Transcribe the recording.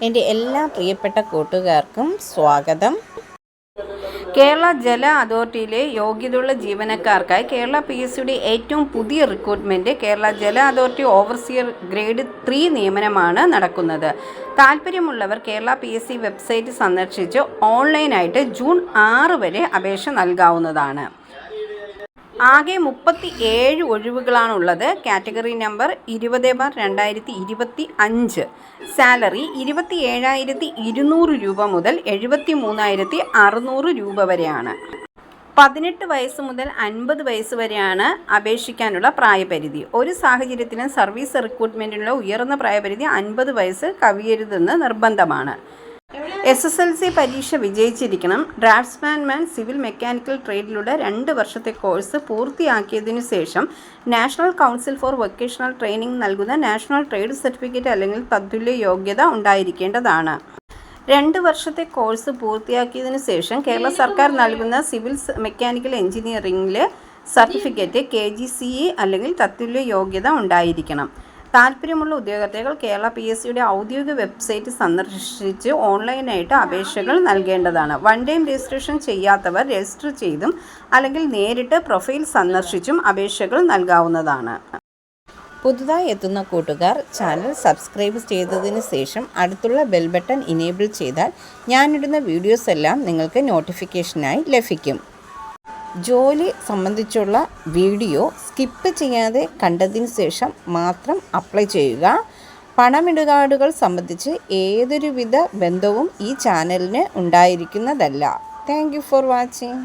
എൻ്റെ എല്ലാ പ്രിയപ്പെട്ട കൂട്ടുകാർക്കും സ്വാഗതം. കേരള ജല അതോറിറ്റിയിലെ യോഗ്യതയുള്ള ജീവനക്കാർക്കായി കേരള PSCയുടെ ഏറ്റവും പുതിയ റിക്രൂട്ട്മെൻറ്റ് കേരള ജല അതോറിറ്റി ഓവർസിയർ ഗ്രേഡ് 3 നിയമനമാണ് നടക്കുന്നത്. താൽപ്പര്യമുള്ളവർ കേരള PSC വെബ്സൈറ്റ് സന്ദർശിച്ച് ഓൺലൈനായിട്ട് ജൂൺ 6 വരെ അപേക്ഷ നൽകാവുന്നതാണ്. ആകെ 37 ഒഴിവുകളാണുള്ളത്. Category number 20/2025. സാലറി 27,200 രൂപ മുതൽ 73,600 രൂപ വരെയാണ്. 18 വയസ്സ് മുതൽ 50 വയസ്സ് വരെയാണ് അപേക്ഷിക്കാനുള്ള പ്രായപരിധി. ഒരു സാഹചര്യത്തിലും സർവീസ് റിക്രൂട്ട്മെൻറ്റിനുള്ള ഉയർന്ന പ്രായപരിധി 50 വയസ്സ് കവിയരുതെന്ന് നിർബന്ധമാണ്. SSLC പരീക്ഷ വിജയിച്ചിരിക്കണം. ഡ്രാഫ്റ്റ്സ്മാൻ സിവിൽ മെക്കാനിക്കൽ ട്രേഡിലൂടെ 2 വർഷത്തെ കോഴ്സ് പൂർത്തിയാക്കിയതിനു ശേഷം national council four vocational training നൽകുന്ന നാഷണൽ ട്രേഡ് സർട്ടിഫിക്കറ്റ് അല്ലെങ്കിൽ തത്തുല്യ യോഗ്യത ഉണ്ടായിരിക്കേണ്ടതാണ്. 2 വർഷത്തെ കോഴ്സ് പൂർത്തിയാക്കിയതിനു ശേഷം കേരള സർക്കാർ നൽകുന്ന സിവിൽ മെക്കാനിക്കൽ എഞ്ചിനീയറിംഗിലെ സർട്ടിഫിക്കറ്റ് KGCE അല്ലെങ്കിൽ തത്തുല്യ യോഗ്യത ഉണ്ടായിരിക്കണം. താൽപ്പര്യമുള്ള ഉദ്യോഗാർത്ഥികൾ കേരള PSCയുടെ ഔദ്യോഗിക വെബ്സൈറ്റ് സന്ദർശിച്ച് ഓൺലൈനായിട്ട് അപേക്ഷകൾ നൽകേണ്ടതാണ്. വൺ ടൈം രജിസ്ട്രേഷൻ ചെയ്യാത്തവർ രജിസ്റ്റർ ചെയ്തും അല്ലെങ്കിൽ നേരിട്ട് പ്രൊഫൈൽ സന്ദർശിച്ചും അപേക്ഷകൾ നൽകാവുന്നതാണ്. പുതുതായി എത്തുന്ന കൂട്ടുകാർ ചാനൽ സബ്സ്ക്രൈബ് ചെയ്തതിന് ശേഷം അടുത്തുള്ള ബെൽ ബട്ടൺ ഇനേബിൾ ചെയ്താൽ ഞാനിടുന്ന വീഡിയോസ് എല്ലാം നിങ്ങൾക്ക് നോട്ടിഫിക്കേഷനായി ലഭിക്കും. ജോലി സംബന്ധിച്ചുള്ള വീഡിയോ സ്കിപ്പ് ചെയ്യാതെ കണ്ടതിന് ശേഷം മാത്രം അപ്ലൈ ചെയ്യുക. പണമിടപാടുകൾ സംബന്ധിച്ച് ഏതൊരുവിധ ബന്ധവും ഈ ചാനലിന് ഉണ്ടായിരിക്കുന്നതല്ല. Thank you for watching.